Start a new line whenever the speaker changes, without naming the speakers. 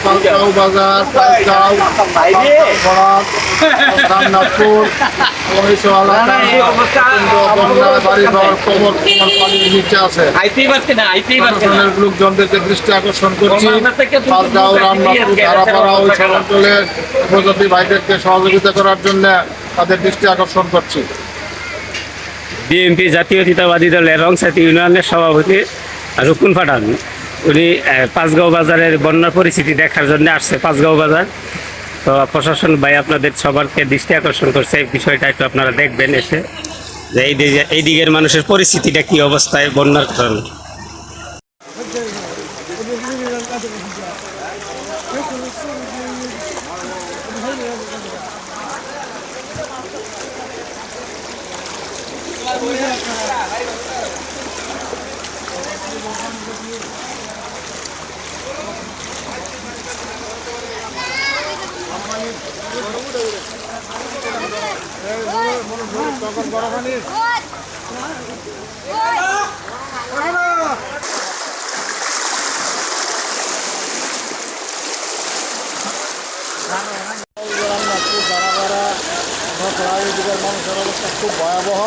পালগাঁও বাজার, পালগাঁও, রামনাথপুর, বাড়িঘর কোমর পানির নিচে আছে। প্রশাসনের লোকজনদেরকে দৃষ্টি আকর্ষণ করছি, পালগাঁও, রামনাথপুর, ধারাপাড়া ওই সব অঞ্চলের উপজাতি ভাইদেরকে সহযোগিতা করার জন্য তাদের দৃষ্টি আকর্ষণ করছি।
বিএনপি জাতীয়তাবাদী দলের রংসাতি ইউনিয়নের সভাপতি রুকুন পাঠান, উনি পাঁচগাঁও বাজারের বন্যার পরিস্থিতি দেখার জন্য আসছে পাঁচগাঁও বাজার। তো প্রশাসন ভাই আপনাদের সবারকে দৃষ্টি আকর্ষণ করছে, এই বিষয়টা একটু আপনারা দেখবেন এসে যে এই দিকের মানুষের পরিস্থিতিটা কি অবস্থায় বন্যার কারণে।
মানুষের অবস্থা খুব ভয়াবহ।